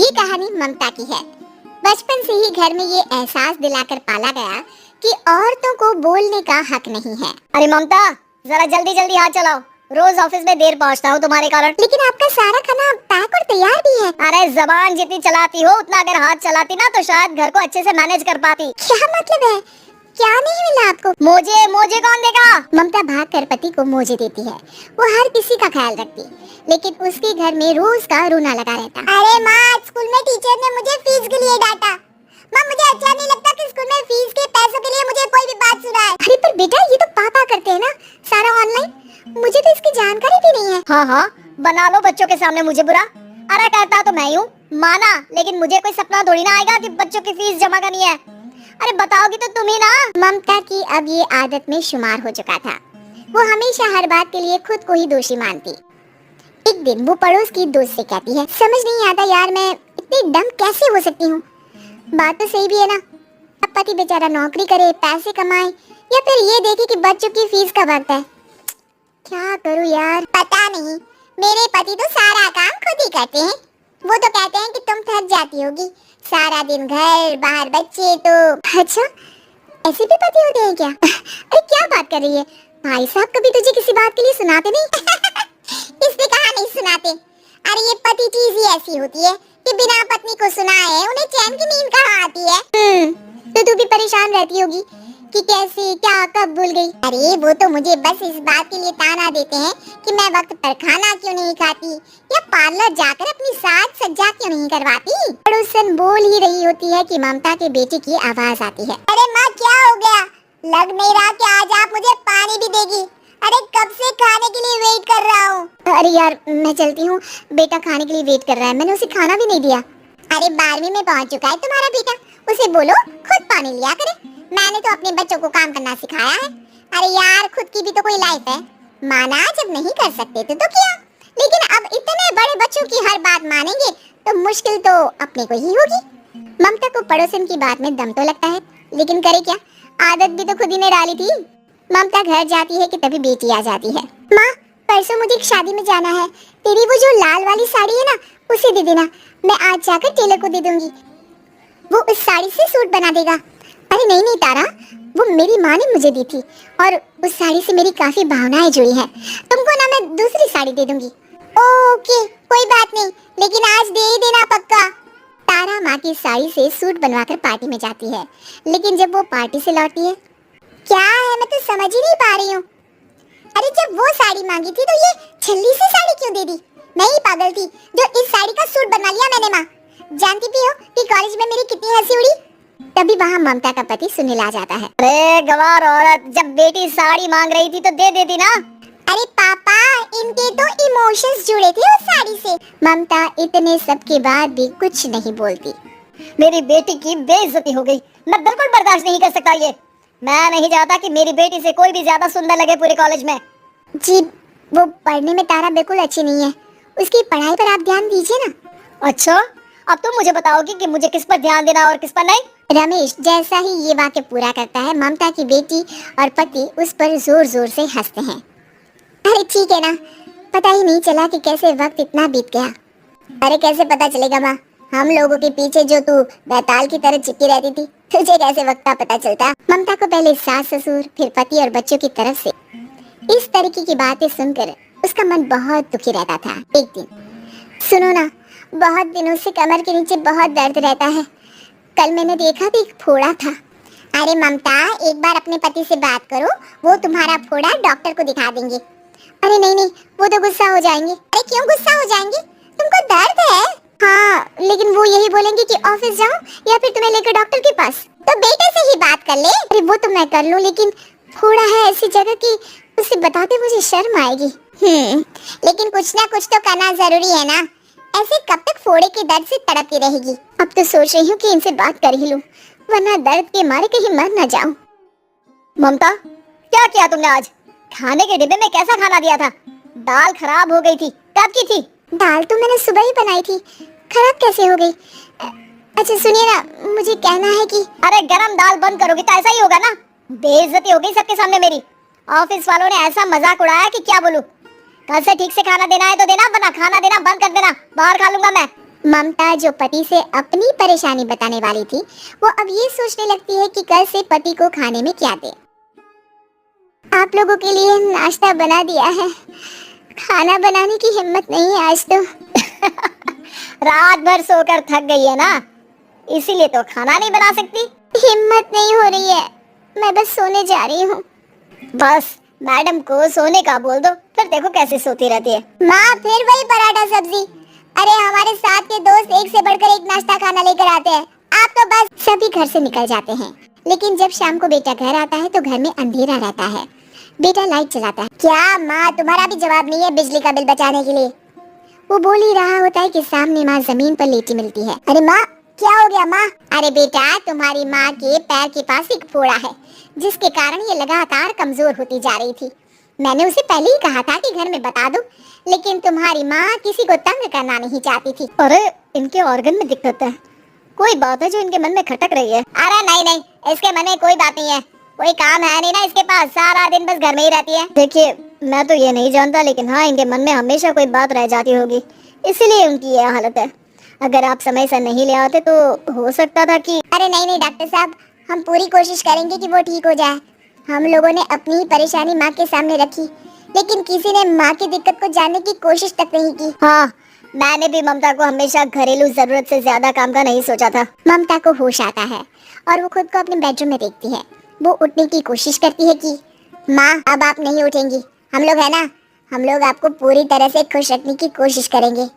ये कहानी ममता की है। बचपन से ही घर में ये एहसास दिलाकर पाला गया कि औरतों को बोलने का हक नहीं है। अरे ममता, जरा जल्दी जल्दी हाथ चलाओ, रोज ऑफिस में देर पहुंचता हूँ तुम्हारे कारण। लेकिन आपका सारा खाना पैक और तैयार भी है। अरे जबान जितनी चलाती हो उतना अगर हाथ चलाती ना तो शायद घर को अच्छे से मैनेज कर पाती। क्या मतलब है? क्या नहीं मिला आपको? मोजे मोजे कौन देगा? ममता भाग कर पति को मोजे देती है। वो हर किसी का ख्याल रखती, लेकिन उसके घर में रोज का रोना लगा रहता। अरे माँ, स्कूल में टीचर ने मुझे फीस के लिए डांटा। माँ, मुझे अच्छा नहीं लगता कि स्कूल में फीस के पैसों के लिए मुझे कोई भी बात सुनाए। अरे पर बेटा, ये तो पापा करते हैं ना सारा ऑनलाइन। मुझे तो इसकी जानकारी भी नहीं है। हाँ, बना लो बच्चों के सामने मुझे बुरा। अरे कहता तो मैं ही हूँ, माना, लेकिन मुझे कोई सपना थोड़ी ना आएगा कि बच्चों की फीस जमा करनी है। अरे बताओगी तो तुम ही ना। ममता की अब ये आदत में शुमार हो चुका था। वो हमेशा हर बात के लिए खुद को ही दोषी मानती। एक दिन वो पड़ोस की दोस्त से कहती है, समझ नहीं आता यार, मैं इतनी डम कैसे हो सकती हूँ। बात तो सही भी है ना। अब पति बेचारा नौकरी करे, पैसे कमाए, या फिर ये देखे कि बच्चों की फीस कब आता है। क्या करूँ यार, पता नहीं। मेरे पति तो सारा काम खुद ही करते हैं। वो तो कहते हैं कि तुम थक जाती होगी, सारा दिन घर बाहर बच्चे। तो अच्छा, ऐसे भी पति होते हैं क्या? अरे क्या बात कर रही है भाई साहब, कभी तुझे किसी बात के लिए सुनाते नहीं? इसने कहा नहीं सुनाते। अरे ये पति चीज ही ऐसी होती है कि बिना पत्नी को सुनाए उन्हें चैन की नींद कहाँ आती है। तो तू भी परेशान रहती होगी कि कैसे क्या कब भूल गई। अरे वो तो मुझे बस इस बात के लिए ताना देते हैं कि मैं वक्त पर खाना क्यों नहीं खाती या पार्लर जाकर अपनी साज सज्जा क्यों नहीं करवाती। पड़ोसन बोल ही रही होती है कि ममता के बेटे की आवाज आती है। अरे माँ, क्या हो गया? लग नहीं रहा कि आज आप मुझे पानी भी देगी। अरे कब से खाने के लिए वेट कर रहा हूँ। अरे यार, मैं चलती हूँ, बेटा खाने के लिए वेट कर रहा है, मैंने उसे खाना भी नहीं दिया। अरे 12वीं में पहुँच चुका है तुम्हारा बेटा, उसे बोलो खुद पानी लिया करे। मैंने तो अपने बच्चों को काम करना सिखाया है। अरे यार, खुद की भी तो कोई लाइफ है। माना जब नहीं कर सकते थे तो क्या, लेकिन अब इतने बड़े बच्चों की हर बात मानेंगे तो मुश्किल तो अपने को ही होगी। ममता को पड़ोसन की बात में दम तो लगता है, लेकिन करे क्या, आदत भी तो खुद ही ने डाली थी। ममता घर जाती है कि तभी बेटी आ जाती है। माँ, परसों मुझे एक शादी में जाना है, तेरी वो जो लाल वाली साड़ी है ना, उसे दे देना। मैं आज जाकर टेलर को दे दूंगी, वो उस साड़ी से सूट बना देगा। अरे नहीं नहीं तारा, वो मेरी माँ ने मुझे दी थी और उस साड़ी से मेरी काफी भावनाएं जुड़ी हैं। तुमको ना मैं दूसरी साड़ी दे दूंगी। ओके, कोई बात नहीं, लेकिन आज दे ही देना पक्का। तारा माँ की साड़ी से सूट बनवाकर पार्टी में जाती है, लेकिन जब वो पार्टी से लौटती है, क्या है मैं तो समझ ही नहीं पा रही हूँ। अरे जब वो साड़ी मांगी थी तो ये छल्ली से साड़ी क्यों दे दी? मैं ही पागल थी जो इस साड़ी का सूट बनवा लिया मैंने। माँ, जानती भी हो कि कॉलेज में मेरी कितनी हंसी उड़ी। तभी वहाँ ममता का पति सुनील आ जाता है। अरे गवार औरत, जब बेटी साड़ी मांग रही थी तो दे देती ना। अरे पापा, इनके तो इमोशंस जुड़े थे उस साड़ी से। ममता इतने सब के बाद भी कुछ नहीं बोलती। मेरी बेटी की बेइज्जती हो गई, मैं बिल्कुल बर्दाश्त नहीं कर सकता ये। मैं नहीं चाहता कि मेरी बेटी से कोई भी ज्यादा सुंदर लगे पूरे कॉलेज में। जी, वो पढ़ने में तारा बिल्कुल अच्छी नहीं है, उसकी पढ़ाई पर आप ध्यान दीजिए ना। अच्छा, अब तुम मुझे बताओगी कि मुझे किस पर ध्यान देना और किस पर नहीं। रमेश जैसा ही ये वाक्य पूरा करता है, ममता की बेटी और पति उस पर जोर जोर से हंसते हैं। अरे ठीक है ना, पता ही नहीं चला कि कैसे वक्त इतना बीत गया। अरे कैसे पता चलेगा माँ, हम लोगों के पीछे जो तू बैताल की तरह चिपकी रहती थी, तुझे कैसे वक्त का पता चलता। ममता को पहले सास ससुर, फिर पति और बच्चों की तरफ से इस तरीके की बातें सुनकर उसका मन बहुत दुखी रहता था। एक दिन, सुनो ना, बहुत दिनों से कमर के नीचे बहुत दर्द रहता है। कल मैंने देखा कि एक फोड़ा था। अरे ममता, एक बार अपने पति से बात करो, वो तुम्हारा फोड़ा डॉक्टर को दिखा देंगे। अरे नहीं नहीं, वो तो गुस्सा हो जाएंगे। अरे क्यों गुस्सा हो जाएंगे? तुमको दर्द है? हाँ, लेकिन वो यही बोलेंगे कि ऑफिस जाओ या फिर तुम्हें लेकर डॉक्टर के पास। तो बेटे से ही बात कर ले। अरे वो तो मैं कर लूँ, लेकिन फोड़ा है ऐसी जगह कि उसे बताते मुझे शर्म आएगी। लेकिन कुछ ना कुछ तो करना जरूरी है ना। ऐसे कब तक फोड़े के दर्द से तड़पती रहेगी? अब तो सोच रही हूँ कि इनसे बात कर ही लूं, वरना दर्द के मारे कहीं मर न जाऊं। ममता, क्या किया तुमने आज? खाने के डिब्बे में कैसा खाना दिया था? दाल खराब हो गई थी, कब की थी? दाल तो मैंने सुबह ही बनाई थी, खराब कैसे हो गई? अच्छा सुनिए ना, मुझे कहना है कि अरे गरम दाल बंद करोगी तो ऐसा ही होगा ना। बेइज्जती हो गई सबके सामने मेरी। ऑफिस वालों ने ऐसा मजाक उड़ाया कि क्या बोलूं। कल से ठीक से खाना देना है तो देना, वरना खाना देना बंद कर देना, बाहर खा लूंगा मैं। ममता जो पति से अपनी परेशानी बताने वाली थी, वो अब ये सोचने लगती है कि कल से पति को खाने में क्या दे। आप लोगों के लिए नाश्ता बना दिया है, खाना बनाने की हिम्मत नहीं है आज तो। रात भर सोकर थक गई है ना, इसीलिए तो खाना नहीं बना सकती। हिम्मत नहीं हो रही है, मैं बस सोने जा रही हूँ। बस मैडम को सोने का बोल दो, फिर देखो कैसे सोती रहती है। माँ फिर वही पराठा सब्जी। अरे हमारे साथ के दोस्त एक से बढ़कर एक नाश्ता खाना लेकर आते हैं, आप तो बस सभी घर से निकल जाते हैं। लेकिन जब शाम को बेटा घर आता है तो घर में अंधेरा रहता है। बेटा लाइट जलाता है। क्या माँ तुम्हारा भी जवाब नहीं है बिजली का बिल बचाने के लिए? वो बोल ही रहा होता है कि सामने माँ जमीन पर लेटी मिलती है। अरे माँ क्या हो गया माँ? अरे बेटा तुम्हारी माँ के पैर के पास एक फोड़ा है, जिसके कारण ये लगातार कमजोर होती जा रही थी। मैंने उसे पहले ही कहा था कि घर में बता दो, लेकिन तुम्हारी माँ किसी को तंग करना नहीं चाहती थी। अरे इनके ऑर्गन में दिक्कत है, कोई बात है जो इनके मन में खटक रही है। अरे नहीं नहीं, इसके मन में कोई बात नहीं है, कोई काम है नहीं ना इसके पास, सारा दिन बस घर में ही रहती है। देखिए मैं तो ये नहीं जानता, लेकिन हाँ इनके मन में हमेशा कोई बात रह जाती होगी, इसीलिए उनकी यह हालत है। अगर आप समय से नहीं ले आते तो हो सकता था कि। अरे नहीं नहीं डॉक्टर साहब, हम पूरी कोशिश करेंगे कि वो ठीक हो जाए। हम लोगों ने अपनी ही परेशानी माँ के सामने रखी, लेकिन किसी ने माँ की दिक्कत को जानने की कोशिश तक नहीं की। हाँ मैंने भी ममता को हमेशा घरेलू जरूरत से ज्यादा काम का नहीं सोचा था। ममता को होश आता है और वो खुद को अपने बेडरूम में देखती है। वो उठने की कोशिश करती है कि माँ अब आप नहीं उठेंगी, हम लोग है ना, हम लोग आपको पूरी तरह से खुश रखने की कोशिश करेंगे।